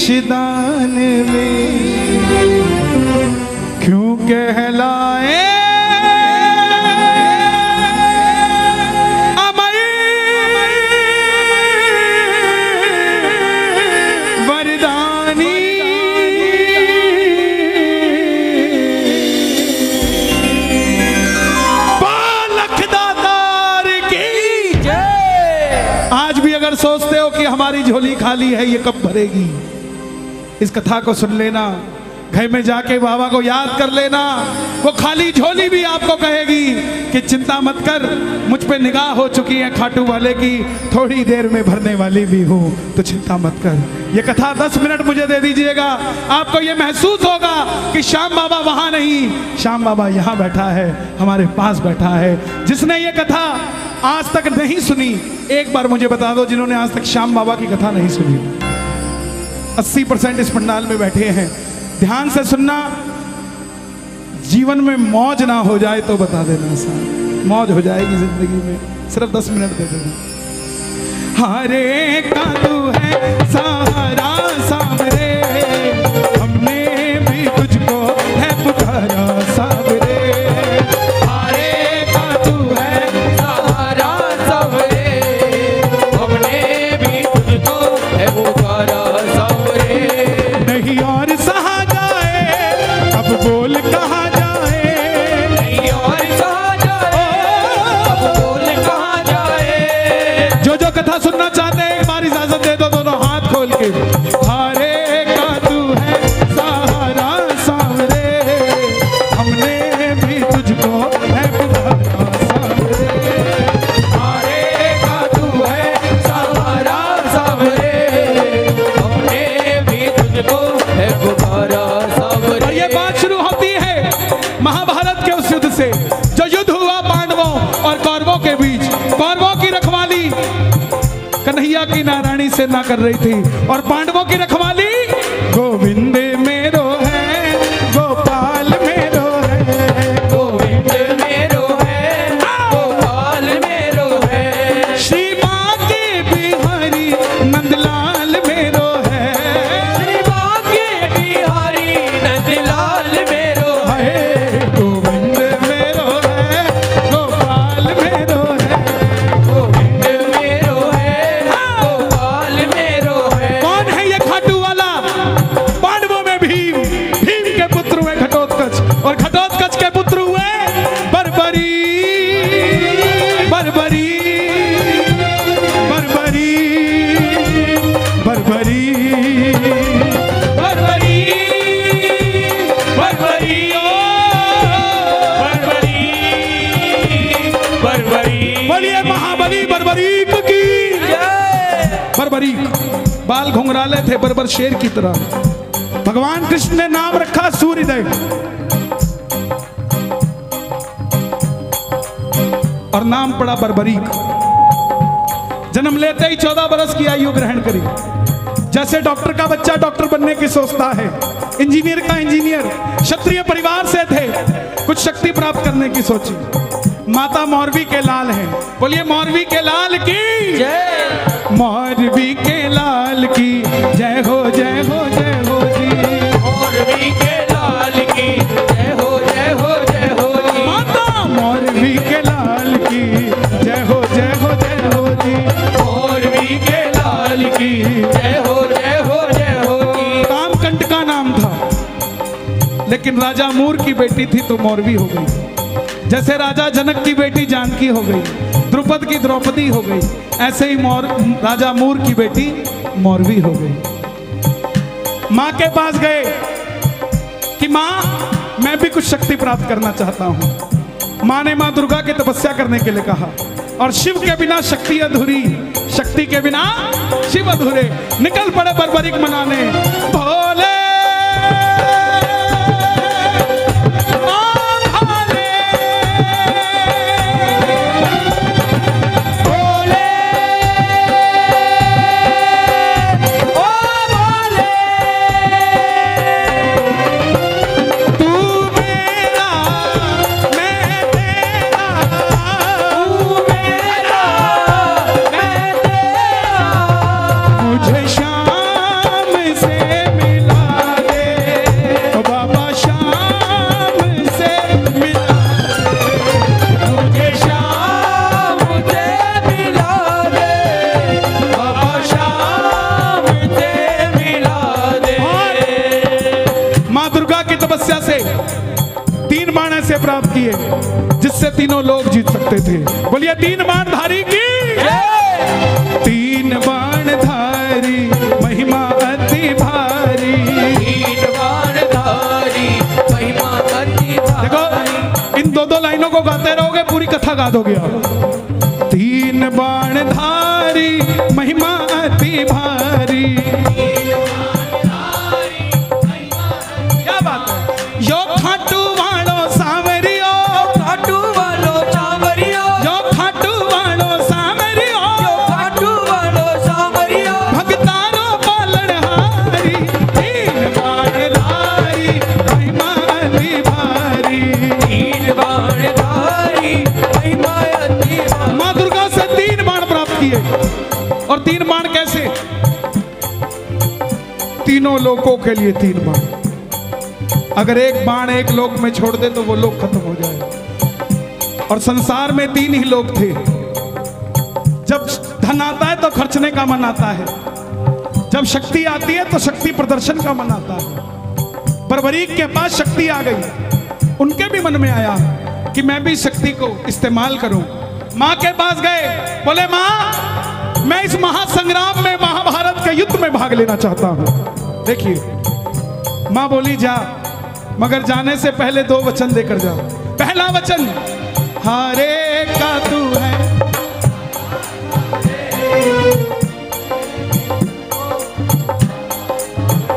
शीशदान में क्यों कहलाए सोचते हो कि हमारी झोली खाली है, ये कब भरेगी, इस कथा को सुन लेना, घर में जाके बाबा को याद कर लेना। वो खाली झोली भी आपको कहेगी कि चिंता मत कर, मुझ पे निगाह हो चुकी है खाटू वाले की, थोड़ी देर में भरने वाली भी हूँ, तो चिंता मत कर। ये कथा 10 मिनट मुझे दे दीजिएगा, आपको ये महसूस होगा कि श्याम बाबा वहाँ नहीं, श्याम बाबा यहाँ बैठा है, हमारे पास बैठा है। जिसने ये कथा आज तक नहीं सुनी, एक बार मुझे बता दो, जिन्होंने आज तक श्याम बाबा की कथा नहीं सुनी। 80% इस पंडाल में बैठे हैं, ध्यान से सुनना, जीवन में मौज ना हो जाए तो बता देना साहब, मौज हो जाएगी जिंदगी में, सिर्फ 10 मिनट दे देना। हरे का तू है सहारा सावरे, हमने भी तुझको है पुकारा सावरे। सुनना चाहते हैं एक बार इजाजत दे दो, दोनों हाथ खोल के। हरे का तू है सहारा सावरे, हमने भी तुझको है पुकारा सावरे। हरे का तू है सहारा सावरे, हमने भी तुझको है पुकारा सावरे। और ये बात शुरू होती है महाभारत के उस युद्ध से, जो युद्ध हुआ पांडवों और कौरवों के बीच। कौरवों की रखवाली कन्हैया की नारायणी से ना कर रही थी, और पांडवों की रखवाली गोविंद मेरो है, गोपाल मेरो है, गोविंद मेरो है, गोपाल मेरो है, श्री बांके बिहारी नंदलाल मेरो है, श्री बांके बिहारी नंदलाल मेरो है, गोविंद मेरो है, गोपाल मेरो है, गोविंद मेरो है, गोपाल मेरो है। कौन है ये खाटू वाला? पांडवों में भीम, भीम के पुत्र हुए घटोत्कच, और घटोत्कच के पुत्र हुए बर्बरी, बर्बरी, बर्बरी, बर्बरी, बर्बरी, बर्बरी, ओ बर्बरी, बर्बरी। बोलिए महाबली बर्बरीक की जय। बर्बरीक बाल घुंघराले थे बर्बर शेर की तरह। भगवान कृष्ण ने नाम रखा सूर्यदेव, और नाम पड़ा बर्बरीक। जन्म लेते ही 14 बरस की आयु ग्रहण करी। जैसे डॉक्टर का बच्चा डॉक्टर बनने की सोचता है, इंजीनियर का इंजीनियर, क्षत्रिय परिवार से थे, कुछ शक्ति प्राप्त करने की सोची। माता मौरवी के लाल हैं, बोलिए मौरवी के लाल की जय। मौरवी के लाल की जय हो, जय हो, जय हो जी। मौरवी के लाल की जय हो, जय हो, जय हो जी। माता मौरवी के लाल की जय हो, जय हो, जय हो जी। मौरवी के लाल की जय हो, जय हो, जय हो जी। कामकंट का नाम था, लेकिन राजा मूर की बेटी थी तो मौरवी हो गई। जैसे राजा जनक की बेटी जानकी हो गई, द्रुपद की द्रौपदी हो गई, ऐसे ही राजा मूर की बेटी मौरवी हो गई। माँ के पास गए कि माँ मैं भी कुछ शक्ति प्राप्त करना चाहता हूँ। माँ ने माँ दुर्गा की तपस्या करने के लिए कहा, और शिव के बिना शक्ति अधूरी, शक्ति के बिना शिव अधूरे। निकल पड़े बर्बरीक मनाने, भोले से प्राप्त किए जिससे तीनों लोग जीत सकते थे। बोलिए तीन बाणधारी की। तीन बाणधारी महिमा अति भारी। तीन बाणधारी महिमा अति भारी। देखो इन दो दो लाइनों को गाते रहोगे पूरी कथा गा दोगे आप। तीन बाणधारी महिमा अति भारी। क्या बात है। यो खाटू वालो सांवरियो। खाटू वालो सांवरियो। यो खाटू वालो सांवरियो। खाटू वालो सांवरियो। भगतारो पालनहारी। तीन बाणधारी महिमा अति भारी। तीन बाणधारी महिमा अति भारी। माँ दुर्गा से तीन बाण प्राप्त किए। और तीन बाण कैसे? तीनों लोकों के लिए तीन बाण। अगर एक बाण एक लोक में छोड़ दे तो वो लोक खत्म हो जाए। और संसार में तीन ही लोग थे। जब धन आता है तो खर्चने का मन आता है, जब शक्ति आती है तो शक्ति प्रदर्शन का मन आता है। बर्बरीक के पास शक्ति आ गई, उनके भी मन में आया कि मैं भी शक्ति को इस्तेमाल करूं। मां के पास गए, बोले मां मैं इस महासंग्राम में, महाभारत के युद्ध में भाग लेना चाहता हूं। देखिए मां बोली जा, मगर जाने से पहले दो वचन देकर जा। पहला वचन हारे का तू है,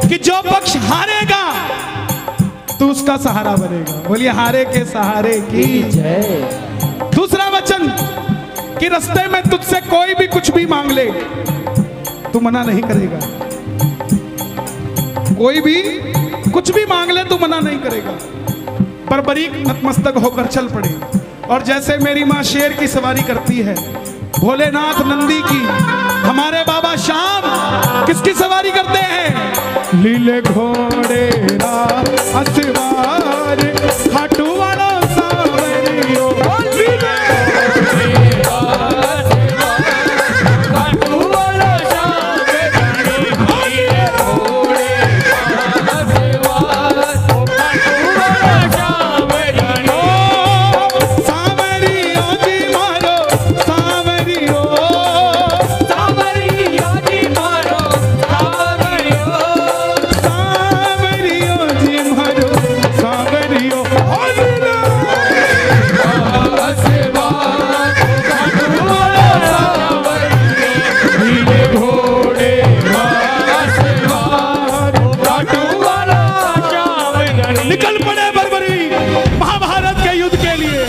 कि जो पक्ष हारेगा तू उसका सहारा बनेगा। बोलिए हारे के सहारे की जय। दूसरा वचन कि रास्ते में तुझसे कोई भी कुछ भी मांग ले तू मना नहीं करेगा। कोई भी कुछ भी मांग ले तू मना नहीं करेगा। बर्बरीक नतमस्तक होकर चल पड़े। और जैसे मेरी माँ शेर की सवारी करती है, भोलेनाथ नंदी की, हमारे बाबा श्याम किसकी सवारी करते हैं? लीले घोड़े असवार खाटू वाला सांवरियो। निकल पड़े बर्बरी महाभारत के युद्ध के लिए।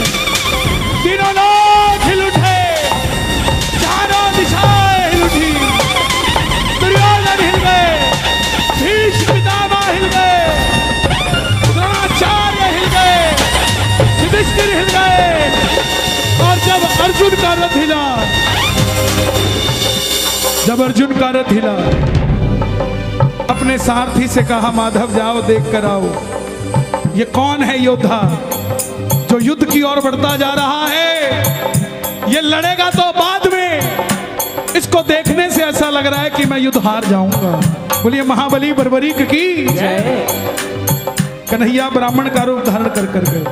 तीनों लोग हिल उठे, चारों दिशाएं हिल उठी। दुर्योधन हिल गए, भीष्म पितामह हिल गए, द्रोणाचार्य हिल गए, युधिष्ठिर हिल गए। और जब अर्जुन का रथ हिला, अपने सारथी से कहा माधव जाओ देख कर आओ, ये कौन है योद्धा जो युद्ध की ओर बढ़ता जा रहा है। ये लड़ेगा तो बाद में, इसको देखने से ऐसा लग रहा है कि मैं युद्ध हार जाऊंगा। बोलिए महाबली बर्बरीक की जय। कन्हैया ब्राह्मण का रूप धारण कर कर गए।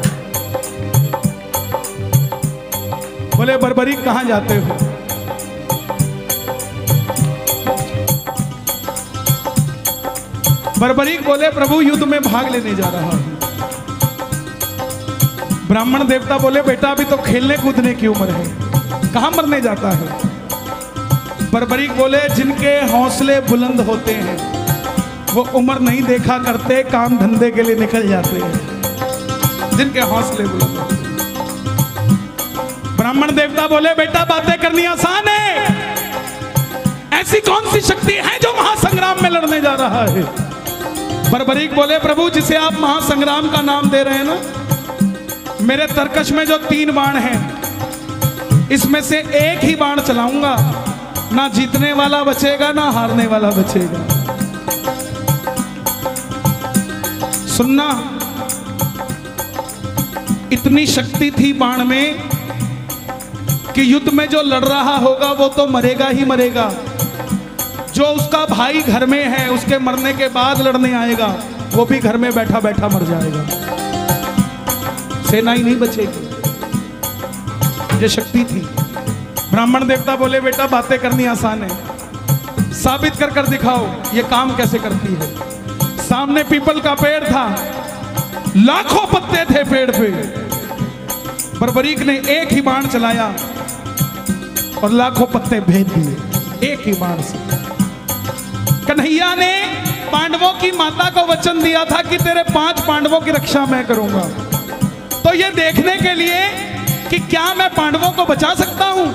बोले बर्बरीक कहां जाते हो? बर्बरीक बोले प्रभु युद्ध में भाग लेने जा रहा हूं। ब्राह्मण देवता बोले बेटा अभी तो खेलने कूदने की उम्र है, कहां मरने जाता है? बर्बरीक बोले जिनके हौसले बुलंद होते हैं वो उम्र नहीं देखा करते, काम धंधे के लिए निकल जाते हैं। जिनके हौसले बुलंद होते हैं। ब्राह्मण देवता बोले बेटा बातें करनी आसान है, ऐसी कौन सी शक्ति है जो महासंग्राम में लड़ने जा रहा है? बर्बरीक बोले प्रभु जिसे आप महासंग्राम का नाम दे रहे हैं ना, मेरे तरकश में जो 3 बाण हैं इसमें से एक ही बाण चलाऊंगा, ना जीतने वाला बचेगा ना हारने वाला बचेगा। सुनना, इतनी शक्ति थी बाण में कि युद्ध में जो लड़ रहा होगा वो तो मरेगा ही मरेगा, जो उसका भाई घर में है उसके मरने के बाद लड़ने आएगा वो भी घर में बैठा बैठा मर जाएगा। सेना ही नहीं बचेगी। ये शक्ति थी। ब्राह्मण देवता बोले बेटा बातें करनी आसान है, साबित कर कर दिखाओ ये काम कैसे करती है। सामने पीपल का पेड़ था, लाखों पत्ते थे पेड़ पे। बर्बरीक ने एक ही बाण चलाया और लाखों पत्ते भेद दिए एक ही बाण से। कन्हैया ने पांडवों की माता को वचन दिया था कि तेरे 5 पांडवों की रक्षा मैं करूंगा। तो ये देखने के लिए कि क्या मैं पांडवों को बचा सकता हूं,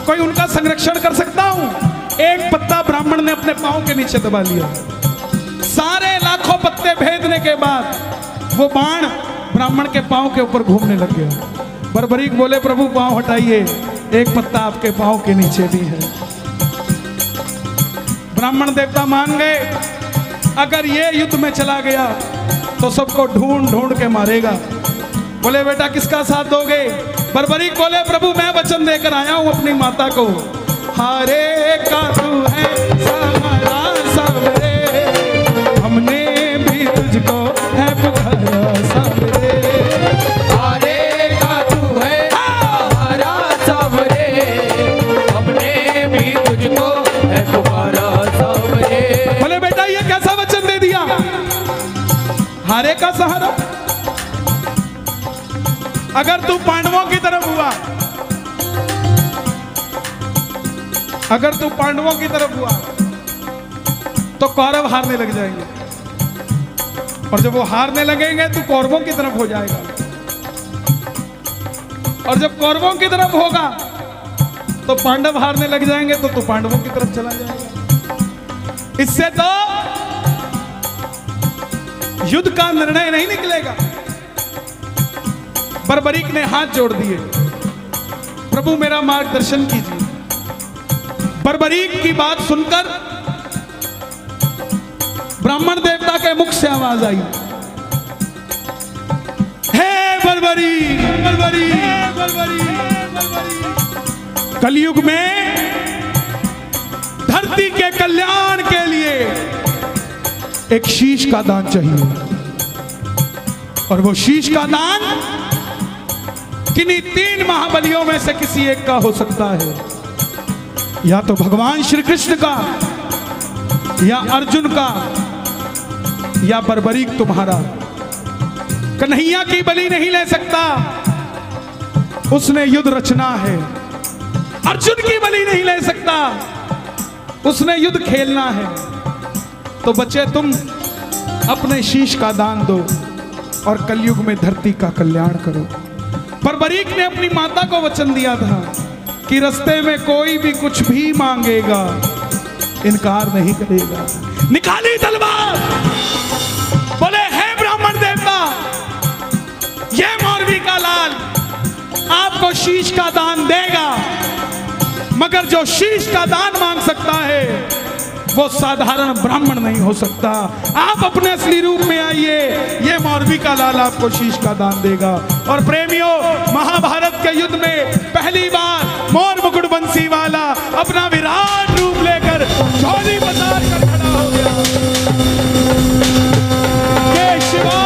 कोई उनका संरक्षण कर सकता हूं, एक पत्ता ब्राह्मण ने अपने पांव के नीचे दबा लिया। सारे लाखों पत्ते भेदने के बाद वो बाण ब्राह्मण के पांव के ऊपर घूमने लग गया। बर्बरीक बोले प्रभु पांव हटाइए, एक पत्ता आपके पांव के नीचे भी है। ब्राह्मण देवता मान गए, अगर ये युद्ध में चला गया तो सबको ढूंढ ढूंढ के मारेगा। बोले बेटा किसका साथ दोगे? बर्बरीक बोले प्रभु मैं वचन देकर आया हूं अपनी माता को, हारे का तू है सहारा सावरे, हमने भी तुझको है पुकारा सावरे। हारे का तू है सहारा सावरे, हमने भी तुझको है पुकारा सावरे। बोले बेटा ये कैसा वचन दे दिया, हारे का सहारा? अगर तू पांडवों की तरफ हुआ, अगर तू पांडवों की तरफ हुआ तो कौरव हारने लग जाएंगे, और जब वो हारने लगेंगे तो कौरवों की तरफ हो जाएगा, और जब कौरवों की तरफ होगा तो पांडव हारने लग जाएंगे तो तू पांडवों की तरफ चला जाएगा। इससे तो युद्ध का निर्णय नहीं निकलेगा। बर्बरीक ने हाथ जोड़ दिए, प्रभु मेरा मार्गदर्शन कीजिए। बर्बरीक की बात सुनकर ब्राह्मण देवता के मुख से आवाज आई, हे बर्बरीक, बर्बरीक, बर्बरीक, बर्बरीक। कलयुग में धरती के कल्याण के लिए एक शीश का दान चाहिए, और वो शीश का दान किन्हीं 3 महाबलियों में से किसी एक का हो सकता है, या तो भगवान श्री कृष्ण का, या अर्जुन का, या बर्बरीक तुम्हारा। कन्हैया की बलि नहीं ले सकता, उसने युद्ध रचना है। अर्जुन की बलि नहीं ले सकता, उसने युद्ध खेलना है। तो बच्चे तुम अपने शीश का दान दो और कलयुग में धरती का कल्याण करो। बर्बरीक ने अपनी माता को वचन दिया था कि रास्ते में कोई भी कुछ भी मांगेगा इनकार नहीं करेगा। निकाली तलवार, बोले हे ब्राह्मण देवता, ये मौरवी का लाल आपको शीश का दान देगा, मगर जो शीश का दान मांग सकता है वो साधारण ब्राह्मण नहीं हो सकता। आप अपने असली रूप में आइए, ये मौरवी का लाल आपको शीश का दान देगा। और प्रेमियों, महाभारत के युद्ध में पहली बार मोर मुकुट बंसी वाला अपना विराट रूप लेकर झोली पसार कर खड़ा हो गया। जय शिवा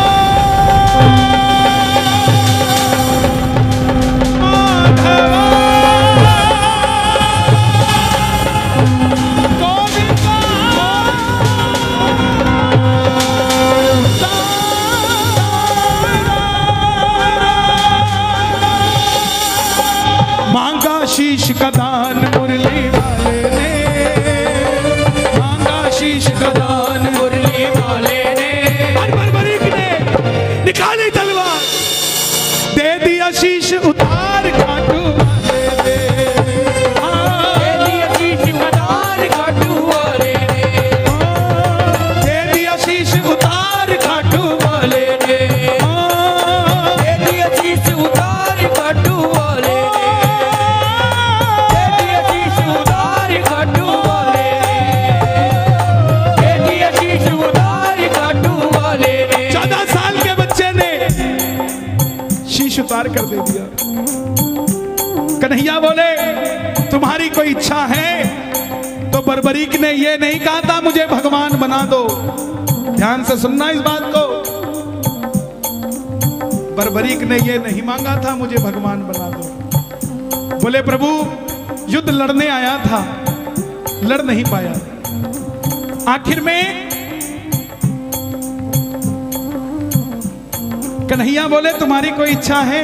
शीश का दान मुरली वाले ने, मांगा शीश का दान मुरली वाले ने। बर्बरीक ने निकाली तलवार, दे दिया शीश उतार खाटू वाले ने, दे दिया शीश उतार खाटू वाले ने, दे दिया शीश उतार खाटू वाले ने, दे दिया शीश उतार खाटू वाले ने। उतार कर दे दिया। कन्हैया बोले तुम्हारी कोई इच्छा है? तो बर्बरीक ने ये नहीं कहा था मुझे भगवान बना दो। ध्यान से सुनना इस बात को। बर्बरीक ने ये नहीं मांगा था मुझे भगवान बना दो। बोले प्रभु युद्ध लड़ने आया था, लड़ नहीं पाया। आखिर में कन्हैया बोले तुम्हारी कोई इच्छा है?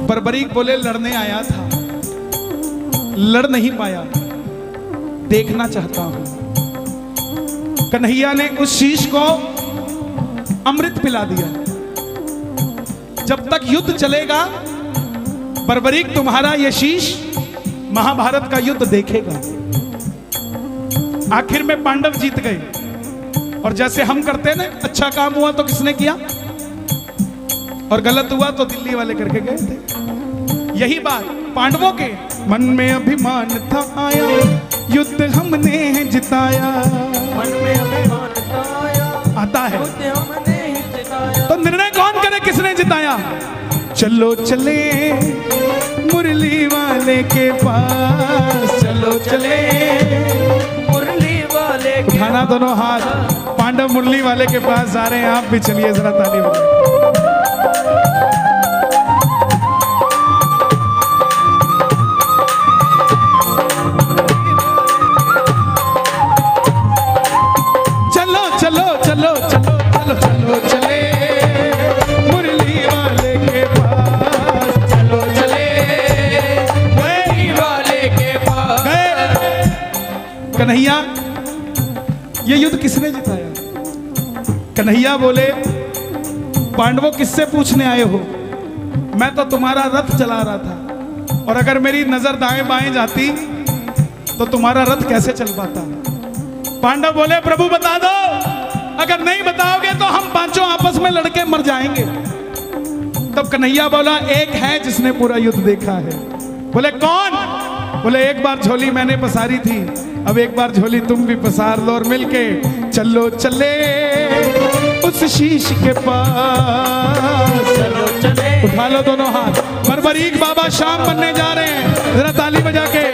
बर्बरीक बोले लड़ने आया था, लड़ नहीं पाया, देखना चाहता हूं। कन्हैया ने उस शीश को अमृत पिला दिया। जब तक युद्ध चलेगा बर्बरीक तुम्हारा यह शीश महाभारत का युद्ध देखेगा। आखिर में पांडव जीत गए। और जैसे हम करते ना, अच्छा काम हुआ तो किसने किया और गलत हुआ तो दिल्ली वाले करके गए थे। यही बात पांडवों के मन में अभिमान था आया, युद्ध हमने जिताया। मन में अभिमान था आया, आता है युद्ध हमने जिताया। तो निर्णय कौन करे किसने जिताया? चलो चले मुरली वाले के पास, चलो चले मुरली वाले के उठाना दोनों हाथ। पांडव मुरली वाले के पास जा रहे हैं, आप भी चलिए जरा ताली बजाइए। चलो चलो चलो चलो चलो चलो चले मुरली वाले के पास, चलो चले मुरली वाले के पास। गए। कन्हैया ये युद्ध किसने जिताया? कन्हैया बोले पांडवों किससे पूछने आए हो? मैं तो तुम्हारा रथ चला रहा था, और अगर मेरी नजर दाएं बाएं जाती तो तुम्हारा रथ कैसे चल पाता? पांडव बोले प्रभु बता दो, अगर नहीं बताओगे तो हम पांचों आपस में लड़के मर जाएंगे। तब कन्हैया बोला एक है जिसने पूरा युद्ध देखा है। बोले कौन? बोले एक बार झोली मैंने पसारी थी, अब एक बार झोली तुम भी पसार लो और मिलके चलो चले उस शीश के पास। चलो चले उठा लो दोनों हाथ। बर्बरीक बाबा शाम बनने जा रहे हैं, जरा ताली बजा के।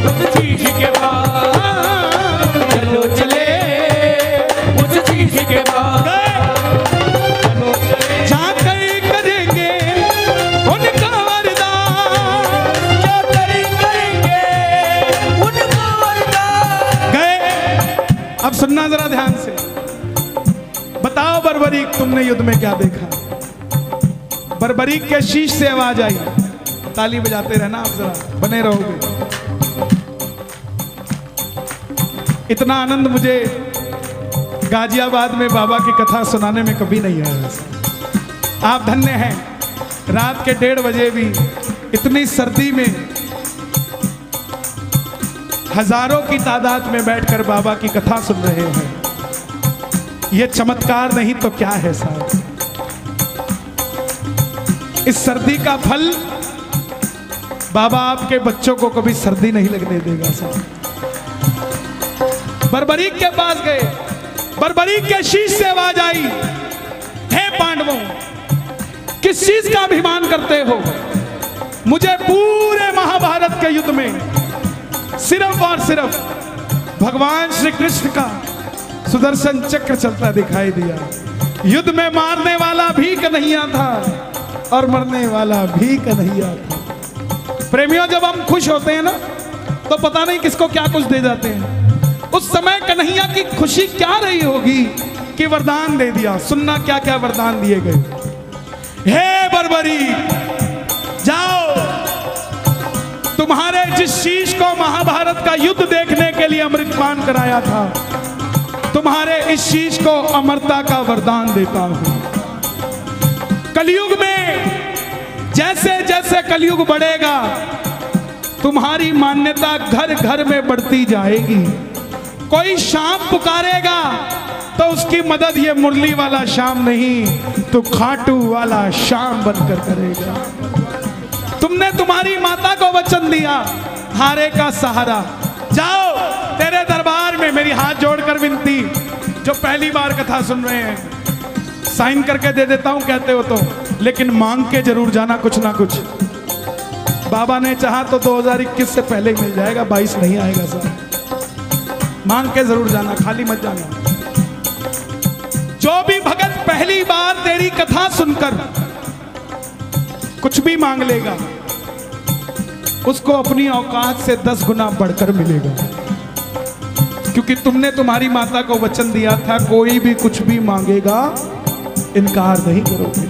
उस शीश के पास, चलो चले उस शीश के पास। जाकर करेंगे उनका वरदान, जाकर करेंगे उनका वरदान। गए। अब सुनना जरा ध्यान से, बताओ बर्बरीक तुमने युद्ध में क्या देखा? बर्बरीक के शीश से आवाज आई। ताली बजाते रहना आप, जरा बने रहोगे। इतना आनंद मुझे गाजियाबाद में बाबा की कथा सुनाने में कभी नहीं आया। आप धन्य हैं, रात के 1:30 बजे भी इतनी सर्दी में हजारों की तादाद में बैठकर बाबा की कथा सुन रहे हैं। यह चमत्कार नहीं तो क्या है साहब? इस सर्दी का फल बाबा आपके बच्चों को कभी सर्दी नहीं लगने देगा साहब। बर्बरीक के पास गए, बर्बरीक के शीश से आवाज आई, हे पांडवों किस चीज का अभिमान करते हो? मुझे पूरे महाभारत के युद्ध में सिर्फ और सिर्फ भगवान श्री कृष्ण का सुदर्शन चक्र चलता दिखाई दिया। युद्ध में मारने वाला भी कन्हैया था और मरने वाला भी कन्हैया था। प्रेमियों जब हम खुश होते हैं ना तो पता नहीं किसको क्या कुछ दे जाते हैं। उस समय कन्हैया की खुशी क्या रही होगी कि वरदान दे दिया। सुनना क्या क्या वरदान दिए गए। हे बर्बरीक जाओ, तुम्हारे जिस शीश को महाभारत का युद्ध देखने के लिए अमृतपान कराया था, तुम्हारे इस शीश को अमरता का वरदान देता हूं। कलयुग में जैसे जैसे कलयुग बढ़ेगा तुम्हारी मान्यता घर घर में बढ़ती जाएगी। कोई शाम पुकारेगा तो उसकी मदद ये मुरली वाला शाम नहीं तो खाटू वाला शाम बनकर करेगा। तुमने तुम्हारी माता को वचन दिया, हारे का सहारा। जाओ, तेरे दरबार में मेरी हाथ जोड़कर विनती, जो पहली बार कथा सुन रहे हैं, साइन करके दे देता हूं कहते हो तो, लेकिन मांग के जरूर जाना कुछ ना कुछ। बाबा ने चाहा तो 2021 से पहले मिल जाएगा, 22 नहीं आएगा सर। मांग के जरूर जाना, खाली मत जाना। जो भी भगत पहली बार तेरी कथा सुनकर कुछ भी मांग लेगा, उसको अपनी औकात से 10 गुना बढ़कर मिलेगा, क्योंकि तुमने तुम्हारी माता को वचन दिया था कोई भी कुछ भी मांगेगा इनकार नहीं करोगे।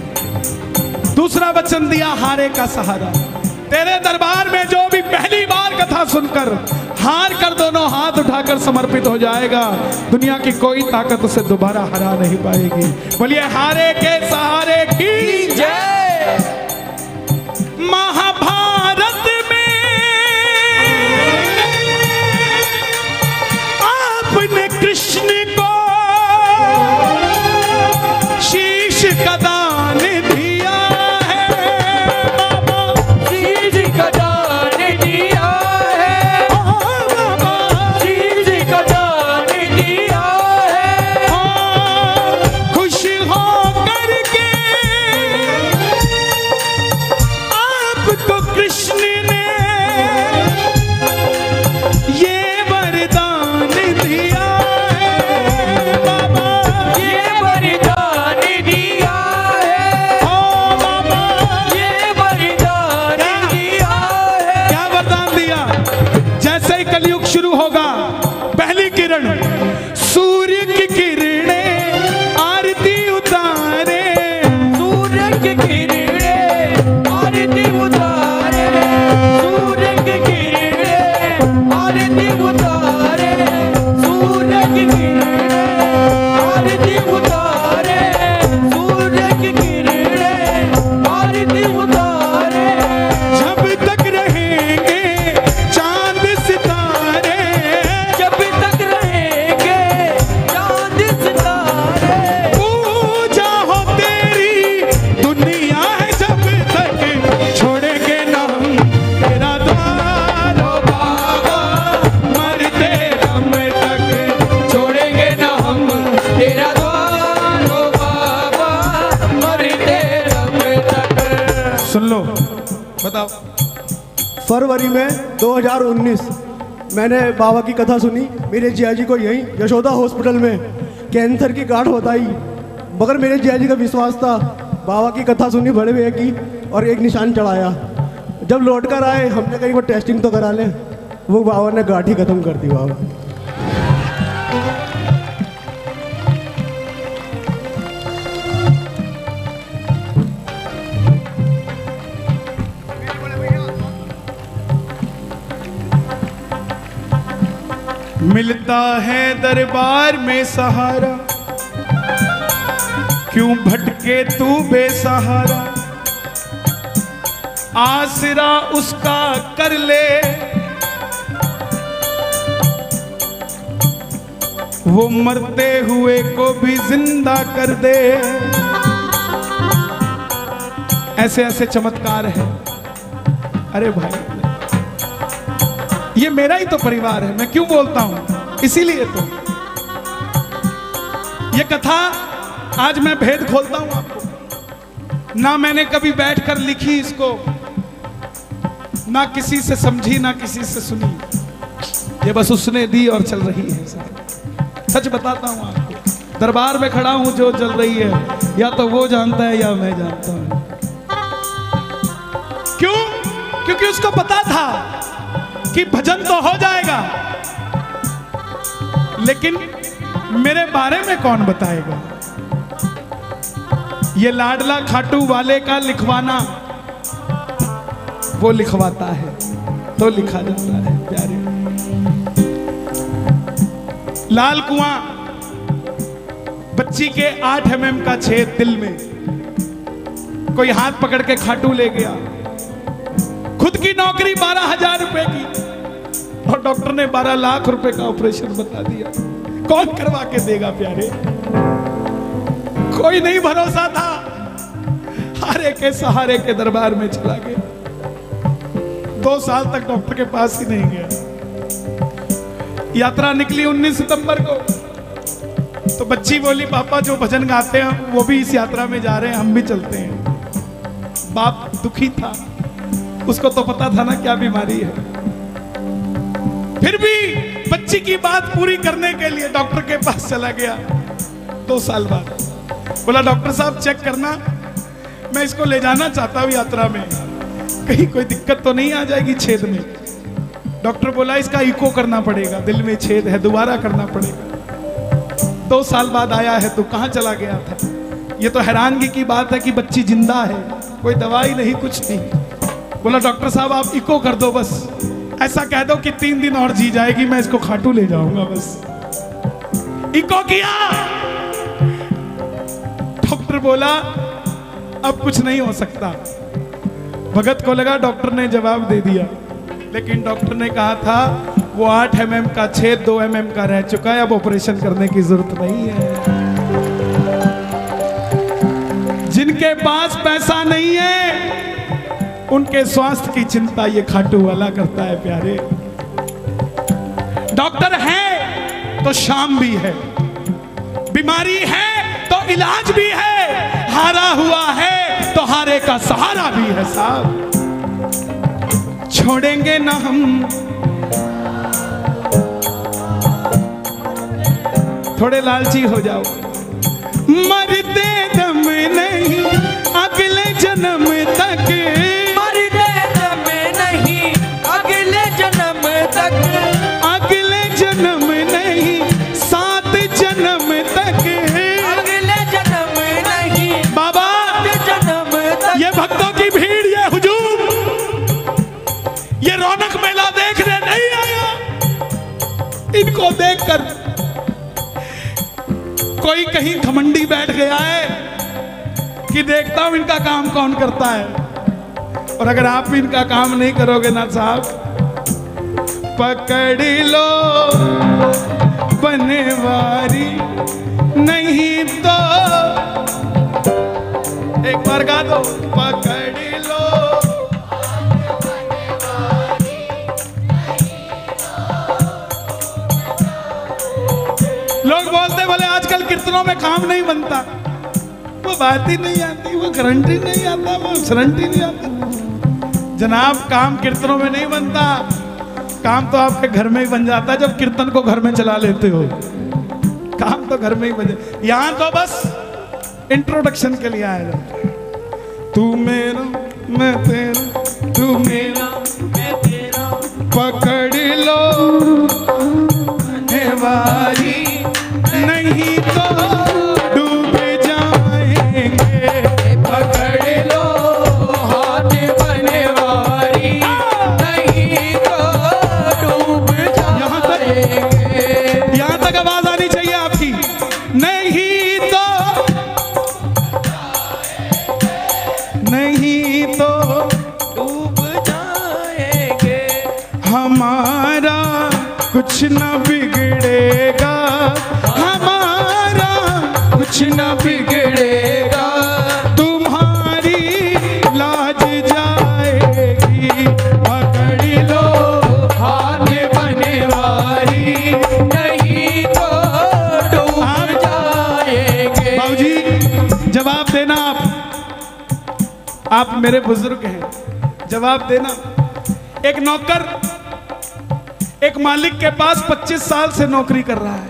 दूसरा वचन दिया हारे का सहारा। तेरे दरबार में जो भी पहली बार कथा सुनकर हार कर दोनों हाथ उठाकर समर्पित हो जाएगा, दुनिया की कोई ताकत उसे दोबारा हरा नहीं पाएगी। बोलिए हारे के सहारे की जय। महाभारत में आपने कृष्ण को शीश का दान दिया है, बाबा शीश का दान दिया है, बाबा शीश का दान दिया है। खुश हो करके आपको कृष्ण ने ये वरदान दिया है, बाबा ये वरदान दिया है, ओ बाबा ये वरदान दिया है। क्या वरदान दिया? जैसे ही कलयुग शुरू होगा, पहली किरण सूर्य की किरणें आरती उतारे, सूर्य की किरणें आरती उतारे, सूर्य की किरणें आरती उतारे, सूर्य की किरणें आरती उतारे, सूर्य की किरणें आरती उतारे। जब तक रहेंगे चांद सितारे, जब तक रहेंगे चांद सितारे, पूजा हो तेरी दुनिया है जब तक छोड़ेंगे ना हम तेरा द्वार, ओ बाबा मरते दम तक छोड़ेंगे ना हम तेरा द्वार, ओ बाबा मरते दम तक। सुन लो, बताओ। फरवरी में 2019 मैंने बाबा की कथा सुनी। मेरे जिया जी को यहीं यशोदा हॉस्पिटल में कैंसर की गांठ बताई, मगर मेरे जिया जी का विश्वास था। बाबा की कथा सुनी बड़े भैया की और एक निशान चढ़ाया। जब लौट कर आए हमने कहीं वो टेस्टिंग तो करा लें, वो बाबा ने गांठ ही खत्म कर दी। बाबा मिलता है दरबार में सहारा, क्यों भटके तू बेसहारा, आसरा उसका कर ले, वो मरते हुए को भी जिंदा कर दे। ऐसे ऐसे चमत्कार है। अरे भाई, ये मेरा ही तो परिवार है, मैं क्यों बोलता हूं? इसीलिए तो ये कथा आज मैं भेद खोलता हूं आपको। ना मैंने कभी बैठकर लिखी इसको, ना किसी से समझी, ना किसी से सुनी। ये बस उसने दी और चल रही है। सच बताता हूं आपको, दरबार में खड़ा हूं, जो चल रही है या तो वो जानता है या मैं जानता हूं। क्यों? क्योंकि उसको पता था कि भजन तो हो जाएगा, लेकिन मेरे बारे में कौन बताएगा? ये लाडला खाटू वाले का लिखवाना, वो लिखवाता है तो लिखा जाता है। प्यारे लाल कुआं, बच्ची के 8 mm का छेद दिल में, कोई हाथ पकड़ के खाटू ले गया। खुद की नौकरी 12,000 रुपए की और डॉक्टर ने 12 लाख रुपए का ऑपरेशन बता दिया। कौन करवा के देगा प्यारे? कोई नहीं भरोसा था। हारे के सहारे के दरबार में चला गया। 2 साल तक डॉक्टर के पास ही नहीं गया। यात्रा निकली 19 सितंबर को, तो बच्ची बोली पापा जो भजन गाते हैं वो भी इस यात्रा में जा रहे हैं, हम भी चलते हैं। बाप दुखी था, उसको तो पता था ना क्या बीमारी है, फिर भी बच्ची की बात पूरी करने के लिए डॉक्टर के पास चला गया 2 साल बाद। बोला डॉक्टर साहब चेक करना, मैं इसको ले जाना चाहता हूँ यात्रा में, कहीं कोई दिक्कत तो नहीं आ जाएगी छेद में। डॉक्टर बोला इसका इको करना पड़ेगा, दिल में छेद है, दोबारा करना पड़ेगा। 2 साल बाद आया है तो कहाँ चला गया था? ये तो हैरानगी की बात है कि बच्ची जिंदा है, कोई दवाई नहीं, कुछ नहीं। बोला डॉक्टर साहब आप इको कर दो, बस ऐसा कह दो कि 3 दिन और जी जाएगी, मैं इसको खाटू ले जाऊंगा। बस इको किया। डॉक्टर बोला अब कुछ नहीं हो सकता। भगत को लगा डॉक्टर ने जवाब दे दिया, लेकिन डॉक्टर ने कहा था वो 8 mm का छेद 2 mm का रह चुका है, अब ऑपरेशन करने की जरूरत नहीं है। जिनके पास पैसा नहीं है उनके स्वास्थ्य की चिंता ये खाटू वाला करता है प्यारे। डॉक्टर है तो शाम भी है, बीमारी है तो इलाज भी है, हारा हुआ है तो हारे का सहारा भी है साहब। छोड़ेंगे ना हम, थोड़े लालची हो जाओ। मरते दम नहीं अगले जन्म तक, मरते दम नहीं अगले जन्म तक, अगले जन्म नहीं 7 जन्म तक, अगले जन्म नहीं बाबा 7 जन्म तक। ये भक्तों की भीड़, ये हुजूम, ये रौनक मेला देखने नहीं आया। इनको देखकर कोई कहीं घमंडी बैठ गया है कि देखता हूं इनका काम कौन करता है। और अगर आप भी इनका काम नहीं करोगे ना साहब, पकड़ लो बनवारी, नहीं तो एक बार गा दो, पकड़ लो। लोग बोलते बोले आजकल कीर्तनों में काम नहीं बनता, वो बात ही नहीं आती, वो गारंटी नहीं आता, वो गारंटी नहीं आता। जनाब काम कीर्तनों में नहीं बनता, काम तो आपके घर में ही बन जाता है जब कीर्तन को घर में चला लेते हो। काम तो घर में ही बन जाता, यहां तो बस इंट्रोडक्शन के लिए आया। तू मेरा मैं तेरा, तू मेरा मैं तेरा, पकड़ लो वारी, नहीं तो डूब जाएंगे। पकड़ लो हाथ बनवारी, नहीं तो डूब जाएंगे। यहां तक आवाज आनी चाहिए आपकी, नहीं तो, नहीं तो डूब जाएंगे। हमारा कुछ न बिगड़ेगा, हमारा कुछ न बिगड़ेगा, तुम्हारी लाज जाएगी। पकड़ लो हाथ बनवारी, नहीं तो डूब जाएंगे। बाबूजी जवाब देना, आप मेरे बुजुर्ग हैं, जवाब देना। एक नौकर एक मालिक के पास 25 साल से नौकरी कर रहा है।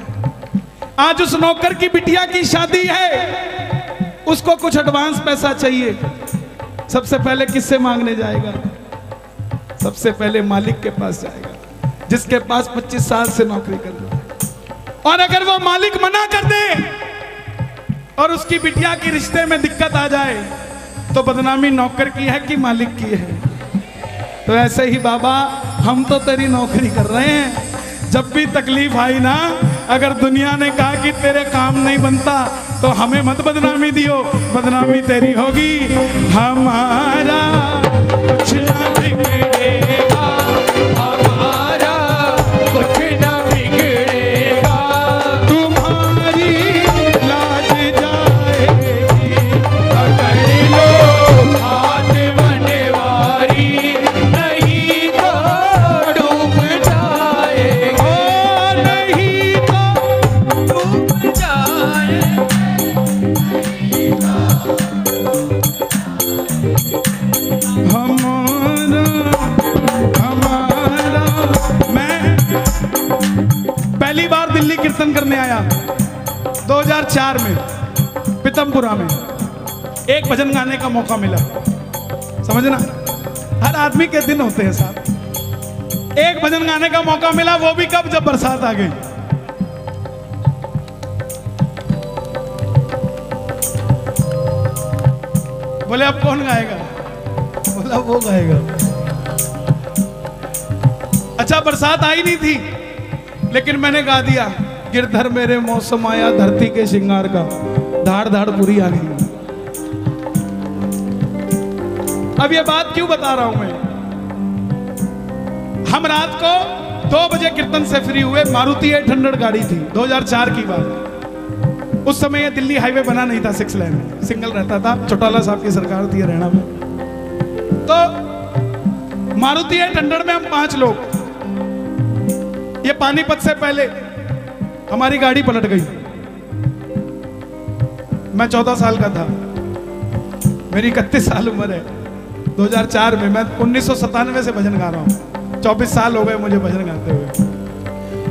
आज उस नौकर की बिटिया की शादी है, उसको कुछ एडवांस पैसा चाहिए। सबसे पहले किससे मांगने जाएगा? सबसे पहले मालिक के पास जाएगा, जिसके पास 25 साल से नौकरी कर रहा है। और अगर वो मालिक मना कर दे और उसकी बिटिया की रिश्ते में दिक्कत आ जाए तो बदनामी नौकर की है कि मालिक की है? तो ऐसे ही बाबा हम तो तेरी नौकरी कर रहे हैं, जब भी तकलीफ आई ना, अगर दुनिया ने कहा कि तेरे काम नहीं बनता तो हमें मत बदनामी दियो, बदनामी तेरी होगी। हमारा कुछ ना बिगड़ेगा, हमारा कुछ न बिगड़ेगा, तुम्हारी लाज जाएगी। पकड़ लो हाथ बनवारी, नहीं तो डूब जाएंगे। ओ नहीं तो डूब जाएंगे। हमारा करने आया 2004 में पीतमपुरा में, एक भजन गाने का मौका मिला। समझना, हर आदमी के दिन होते हैं साहब। एक भजन गाने का मौका मिला, वो भी कब, जब बरसात आ गई। बोले अब कौन गाएगा? बोला वो गाएगा। अच्छा, बरसात आई नहीं थी, लेकिन मैंने गा दिया, गिरधर मेरे मौसम आया धरती के श्रृंगार का, धाड़ धाड़ पूरी आ गई। अब ये बात क्यों बता रहा हूं मैं? हम रात को 2 बजे कीर्तन से फ्री हुए, मारुति 800 गाड़ी थी, 2004 की बात। उस समय ये दिल्ली हाईवे बना नहीं था, 6 लेन सिंगल रहता था, चौटाला साहब की सरकार थी हरियाणा में। तो मारुति 800 में हम 5 लोग, ये पानीपत से पहले हमारी गाड़ी पलट गई। मैं 14 साल का था, मेरी 31 साल उम्र है। 2004 में, मैं 1997 से भजन गा रहा हूं, 24 साल हो गए मुझे भजन गाते हुए।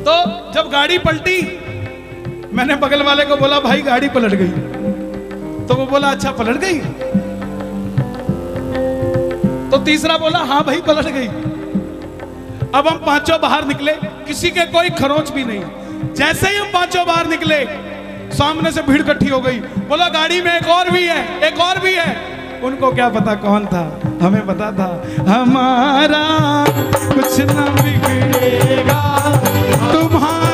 तो जब गाड़ी पलटी, मैंने बगल वाले को बोला भाई गाड़ी पलट गई। तो वो बोला अच्छा पलट गई। तो तीसरा बोला हाँ भाई पलट गई। अब हम 5 बाहर निकले, किसी के कोई खरोंच भी नहीं। जैसे ही हम 5 बाहर निकले, सामने से भीड़ इकट्ठी हो गई। बोला गाड़ी में एक और भी है, एक और भी है। उनको क्या पता कौन था, हमें पता था हमारा कुछ न बिगड़ेगा तुम्हारा